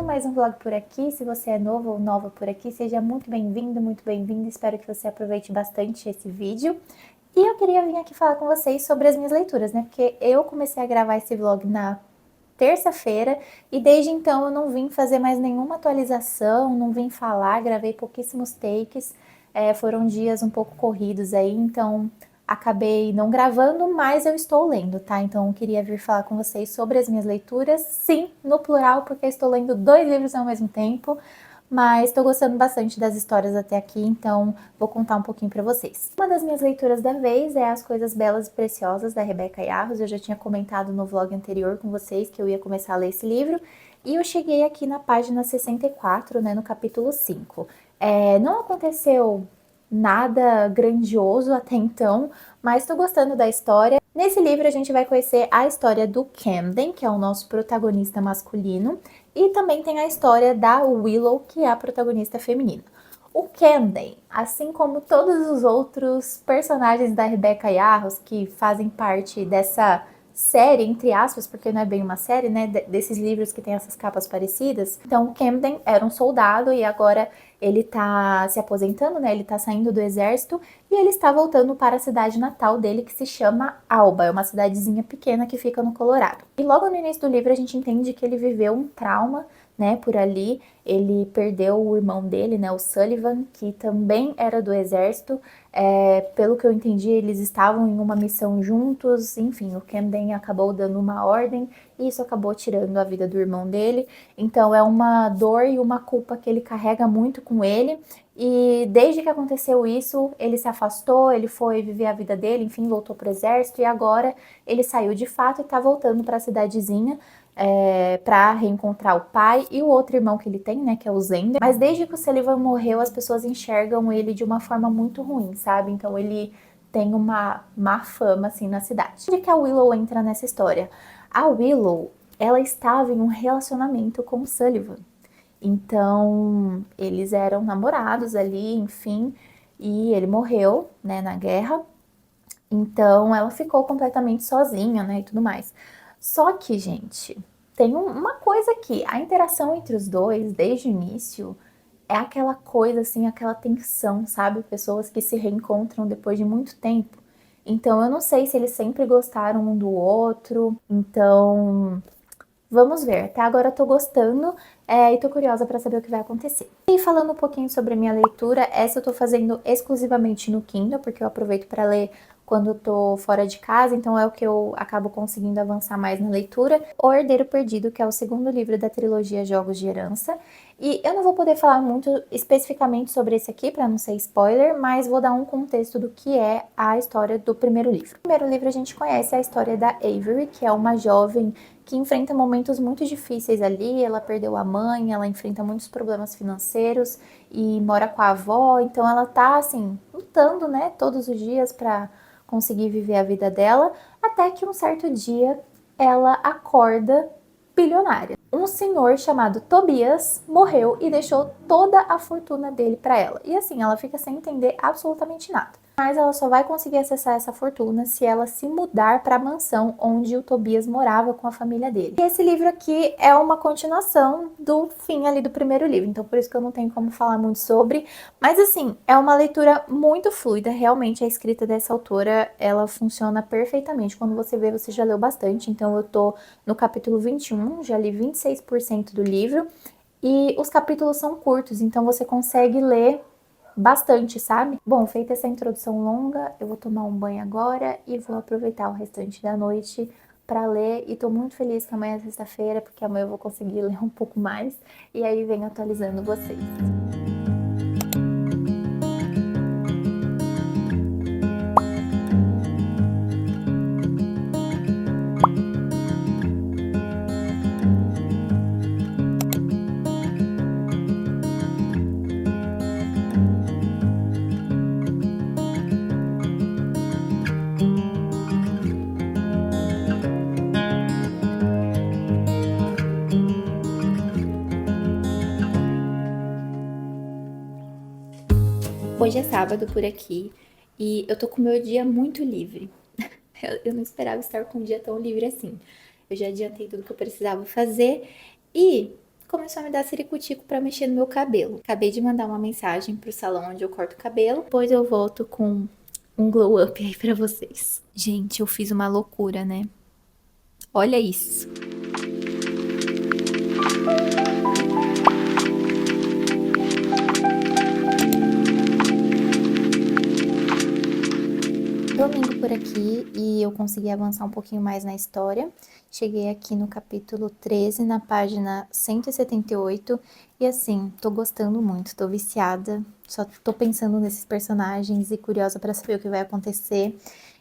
Mais um vlog por aqui. Se você é novo ou nova por aqui, seja muito bem-vindo, muito bem-vinda. Espero que você aproveite bastante esse vídeo. E eu queria vir aqui falar com vocês sobre as minhas leituras, né? Porque eu comecei a gravar esse vlog na terça-feira e desde então eu não vim fazer mais nenhuma atualização, não vim falar, gravei pouquíssimos takes. Foram dias um pouco corridos aí, então acabei não gravando, mas eu estou lendo, tá? Então eu queria vir falar com vocês sobre as minhas leituras, sim, no plural, porque eu estou lendo 2 livros ao mesmo tempo, mas estou gostando bastante das histórias até aqui, então vou contar um pouquinho pra vocês. Uma das minhas leituras da vez é As Coisas Belas e Preciosas, da Rebeca Yarros. Eu já tinha comentado no vlog anterior com vocês que eu ia começar a ler esse livro, e eu cheguei aqui na página 64, né, no capítulo 5. Não aconteceu nada grandioso até então, mas estou gostando da história. Nesse livro a gente vai conhecer a história do Camden, que é o nosso protagonista masculino, e também tem a história da Willow, que é a protagonista feminina. O Camden, assim como todos os outros personagens da Rebeca Yarros que fazem parte dessa série, entre aspas, porque não é bem uma série, né, desses livros que tem essas capas parecidas. Então, o Camden era um soldado e agora ele tá se aposentando, né, ele tá saindo do exército e ele está voltando para a cidade natal dele, que se chama Alba, é uma cidadezinha pequena que fica no Colorado. E logo no início do livro a gente entende que ele viveu um trauma, né, por ali. Ele perdeu o irmão dele, né, o Sullivan, que também era do exército. Pelo que eu entendi, eles estavam em uma missão juntos, enfim, o Camden acabou dando uma ordem e isso acabou tirando a vida do irmão dele. Então é uma dor e uma culpa que ele carrega muito com ele. E desde que aconteceu isso, ele se afastou, ele foi viver a vida dele, enfim, voltou pro exército e agora ele saiu de fato e tá voltando para a cidadezinha para reencontrar o pai e o outro irmão que ele tem, né, que é o Zender. Mas desde que o Sullivan morreu, as pessoas enxergam ele de uma forma muito ruim, sabe? Então ele tem uma má fama, assim, na cidade. Onde que a Willow entra nessa história? A Willow, ela estava em um relacionamento com o Sullivan. Então, eles eram namorados ali, enfim, e ele morreu, né, na guerra. Então, ela ficou completamente sozinha, né, e tudo mais. Só que, gente, tem uma coisa aqui, a interação entre os dois, desde o início, é aquela coisa, assim, aquela tensão, sabe? Pessoas que se reencontram depois de muito tempo. Então, eu não sei se eles sempre gostaram um do outro, então vamos ver. Até agora eu tô gostando e tô curiosa pra saber o que vai acontecer. E falando um pouquinho sobre a minha leitura, essa eu tô fazendo exclusivamente no Kindle, porque eu aproveito pra ler quando eu tô fora de casa, então é o que eu acabo conseguindo avançar mais na leitura. O Herdeiro Perdido, que é o segundo livro da trilogia Jogos de Herança. E eu não vou poder falar muito especificamente sobre esse aqui, para não ser spoiler, mas vou dar um contexto do que é a história do primeiro livro. No primeiro livro a gente conhece a história da Avery, que é uma jovem que enfrenta momentos muito difíceis ali. Ela perdeu a mãe, ela enfrenta muitos problemas financeiros e mora com a avó, então ela tá assim, lutando, né, todos os dias para conseguir viver a vida dela, até que um certo dia ela acorda bilionária. Um senhor chamado Tobias morreu e deixou toda a fortuna dele para ela. E assim, ela fica sem entender absolutamente nada. Mas ela só vai conseguir acessar essa fortuna se ela se mudar para a mansão onde o Tobias morava com a família dele. E esse livro aqui é uma continuação do fim ali do primeiro livro, então por isso que eu não tenho como falar muito sobre. Mas assim, é uma leitura muito fluida, realmente a escrita dessa autora, ela funciona perfeitamente. Quando você vê, você já leu bastante, então eu tô no capítulo 21, já li 26% do livro. E os capítulos são curtos, então você consegue ler bastante, sabe? Bom, feita essa introdução longa, eu vou tomar um banho agora e vou aproveitar o restante da noite para ler. E tô muito feliz que amanhã é sexta-feira, porque amanhã eu vou conseguir ler um pouco mais e aí venho atualizando vocês. Hoje é sábado por aqui e eu tô com o meu dia muito livre. Eu não esperava estar com um dia tão livre assim. Eu já adiantei tudo que eu precisava fazer e começou a me dar ciricutico pra mexer no meu cabelo. Acabei de mandar uma mensagem pro salão onde eu corto o cabelo, depois eu volto com um glow up aí pra vocês. Gente, eu fiz uma loucura, né? Olha isso. Domingo por aqui e eu consegui avançar um pouquinho mais na história. Cheguei aqui no capítulo 13, na página 178, e assim, tô gostando muito, tô viciada, só tô pensando nesses personagens e curiosa pra saber o que vai acontecer.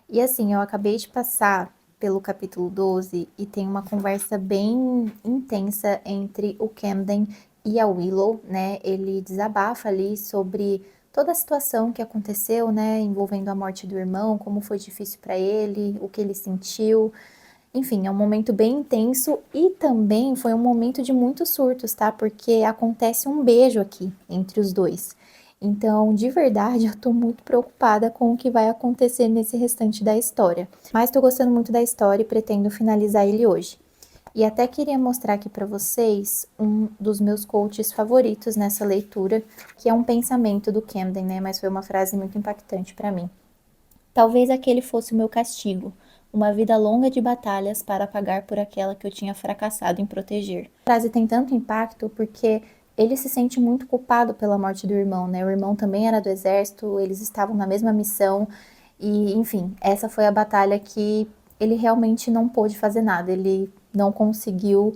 E assim, eu acabei de passar pelo capítulo 12 e tem uma conversa bem intensa entre o Camden e a Willow, né? Ele desabafa ali sobre toda a situação que aconteceu, né, envolvendo a morte do irmão, como foi difícil para ele, o que ele sentiu. Enfim, é um momento bem intenso e também foi um momento de muitos surtos, tá? Porque acontece um beijo aqui entre os dois. Então, de verdade, eu tô muito preocupada com o que vai acontecer nesse restante da história. Mas tô gostando muito da história e pretendo finalizar ele hoje. E até queria mostrar aqui para vocês um dos meus quotes favoritos nessa leitura, que é um pensamento do Camden, né? Mas foi uma frase muito impactante para mim. Talvez aquele fosse o meu castigo, uma vida longa de batalhas para pagar por aquela que eu tinha fracassado em proteger. A frase tem tanto impacto porque ele se sente muito culpado pela morte do irmão, né? O irmão também era do exército, eles estavam na mesma missão e, enfim, essa foi a batalha que ele realmente não pôde fazer nada, ele não conseguiu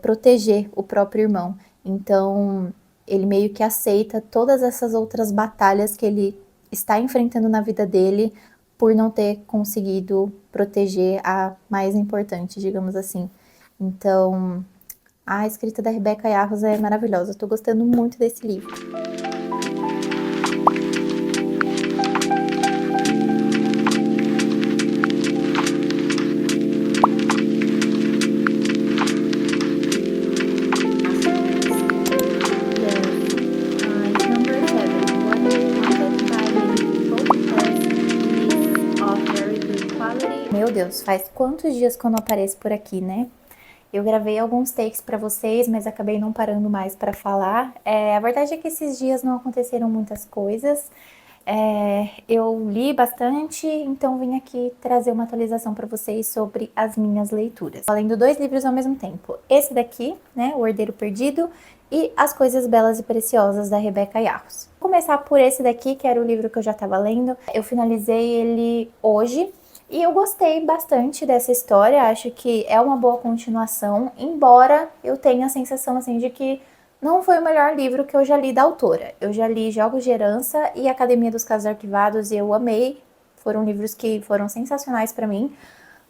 proteger o próprio irmão. Então, ele meio que aceita todas essas outras batalhas que ele está enfrentando na vida dele por não ter conseguido proteger a mais importante, digamos assim. Então, a escrita da Rebecca Yarros é maravilhosa. Eu tô gostando muito desse livro. Meu Deus, faz quantos dias que eu não apareço por aqui, né? Eu gravei alguns takes pra vocês, mas acabei não parando mais pra falar. A verdade é que esses dias não aconteceram muitas coisas. Eu li bastante, então vim aqui trazer uma atualização para vocês sobre as minhas leituras. Lendo 2 livros ao mesmo tempo. Esse daqui, né, O Herdeiro Perdido, e As Coisas Belas e Preciosas, da Rebecca Yarros. Vou começar por esse daqui, que era o livro que eu já estava lendo. Eu finalizei ele hoje. E eu gostei bastante dessa história, acho que é uma boa continuação, embora eu tenha a sensação assim de que não foi o melhor livro que eu já li da autora. Eu já li Jogos de Herança e Academia dos Casos Arquivados e eu amei, foram livros que foram sensacionais pra mim,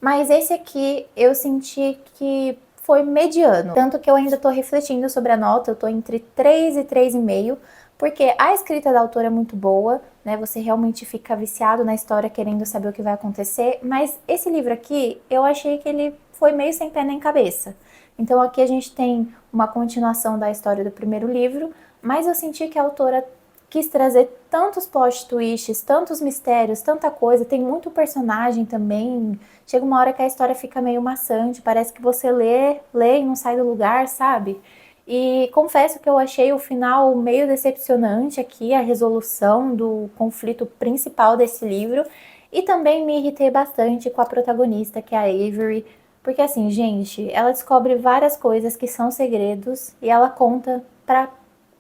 mas esse aqui eu senti que foi mediano, tanto que eu ainda tô refletindo sobre a nota, eu tô entre 3 e 3,5, porque a escrita da autora é muito boa, né? Você realmente fica viciado na história querendo saber o que vai acontecer, mas esse livro aqui, eu achei que ele foi meio sem pé nem cabeça. Então aqui a gente tem uma continuação da história do primeiro livro, mas eu senti que a autora quis trazer tantos plot twists, tantos mistérios, tanta coisa, tem muito personagem também. Chega uma hora que a história fica meio maçante, parece que você lê e não sai do lugar, sabe? E confesso que eu achei o final meio decepcionante aqui, a resolução do conflito principal desse livro. E também me irritei bastante com a protagonista, que é a Avery, porque assim, gente, ela descobre várias coisas que são segredos e ela conta pra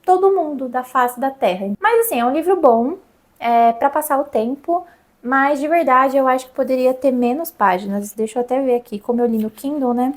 todo mundo da face da Terra. Mas assim, é um livro bom, pra passar o tempo, mas de verdade eu acho que poderia ter menos páginas. Deixa eu até ver aqui, como eu li no Kindle, né?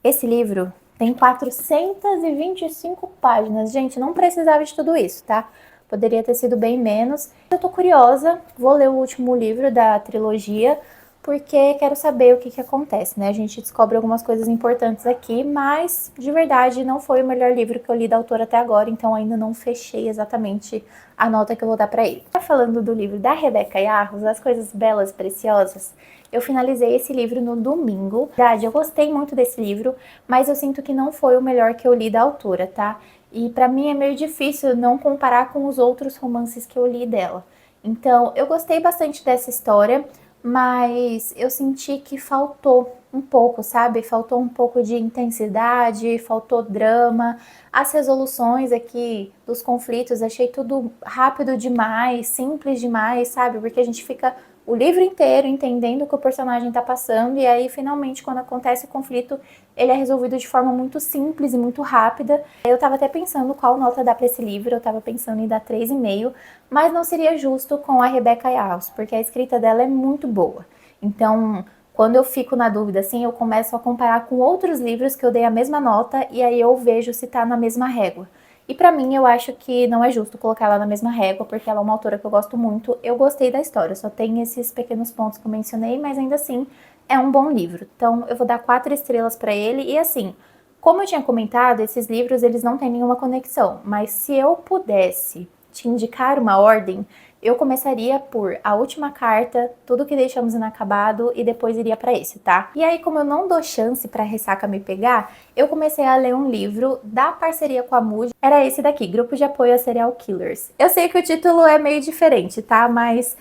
Esse livro tem 425 páginas. Gente, não precisava de tudo isso, tá? Poderia ter sido bem menos. Eu tô curiosa, vou ler o último livro da trilogia, porque quero saber o que acontece, né? A gente descobre algumas coisas importantes aqui, mas de verdade não foi o melhor livro que eu li da autora até agora, então ainda não fechei exatamente a nota que eu vou dar pra ele. Falando do livro da Rebecca Yarros, As Coisas Belas e Preciosas, eu finalizei esse livro no domingo. Na verdade, eu gostei muito desse livro, mas eu sinto que não foi o melhor que eu li da autora, tá? E pra mim é meio difícil não comparar com os outros romances que eu li dela. Então, eu gostei bastante dessa história, mas eu senti que faltou um pouco, sabe? Faltou um pouco de intensidade, faltou drama. As resoluções aqui dos conflitos, achei tudo rápido demais, simples demais, sabe? Porque a gente fica o livro inteiro entendendo o que o personagem tá passando e aí finalmente quando acontece o conflito, ele é resolvido de forma muito simples e muito rápida. Eu tava até pensando qual nota dar pra esse livro, eu tava pensando em dar 3,5, mas não seria justo com a Rebecca Yarros, porque a escrita dela é muito boa. Então, quando eu fico na dúvida, assim, eu começo a comparar com outros livros que eu dei a mesma nota e aí eu vejo se tá na mesma régua. E pra mim, eu acho que não é justo colocar ela na mesma régua, porque ela é uma autora que eu gosto muito. Eu gostei da história, só tem esses pequenos pontos que eu mencionei, mas ainda assim é um bom livro. Então, eu vou dar 4 estrelas pra ele e assim, como eu tinha comentado, esses livros eles não têm nenhuma conexão, mas se eu pudesse te indicar uma ordem, eu começaria por A Última Carta, Tudo que Deixamos Inacabado e depois iria pra esse, tá? E aí, como eu não dou chance pra ressaca me pegar, eu comecei a ler um livro da parceria com a Mood. Era esse daqui, Grupo de Apoio a Serial Killers. Eu sei que o título é meio diferente, tá? Mas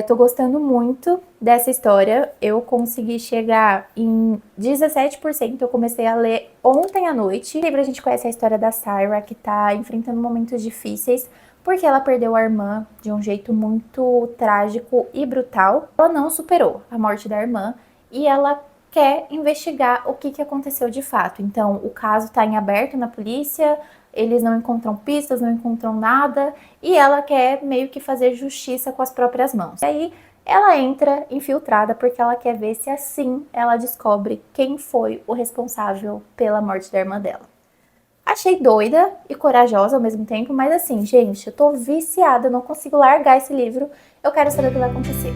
tô gostando muito dessa história. Eu consegui chegar em 17%, eu comecei a ler ontem à noite. No livro a gente conhece a história da Syra, que tá enfrentando momentos difíceis, porque ela perdeu a irmã de um jeito muito trágico e brutal. Ela não superou a morte da irmã e ela quer investigar o que aconteceu de fato. Então, o caso está em aberto na polícia, eles não encontram pistas, não encontram nada, e ela quer meio que fazer justiça com as próprias mãos. E aí, ela entra infiltrada porque ela quer ver se assim ela descobre quem foi o responsável pela morte da irmã dela. Achei doida e corajosa ao mesmo tempo, mas assim, gente, eu tô viciada, eu não consigo largar esse livro, eu quero saber o que vai acontecer.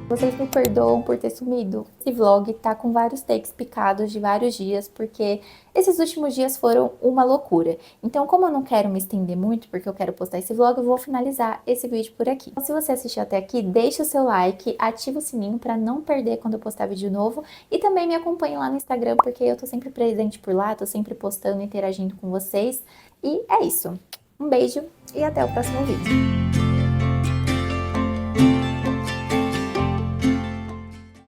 Vocês me perdoam por ter sumido? Esse vlog tá com vários takes picados de vários dias, porque esses últimos dias foram uma loucura. Então, como eu não quero me estender muito, porque eu quero postar esse vlog, eu vou finalizar esse vídeo por aqui. Então, se você assistiu até aqui, deixa o seu like, ativa o sininho pra não perder quando eu postar vídeo novo, e também me acompanhe lá no Instagram, porque eu tô sempre presente por lá, tô sempre postando e interagindo com vocês. E é isso. Um beijo e até o próximo vídeo.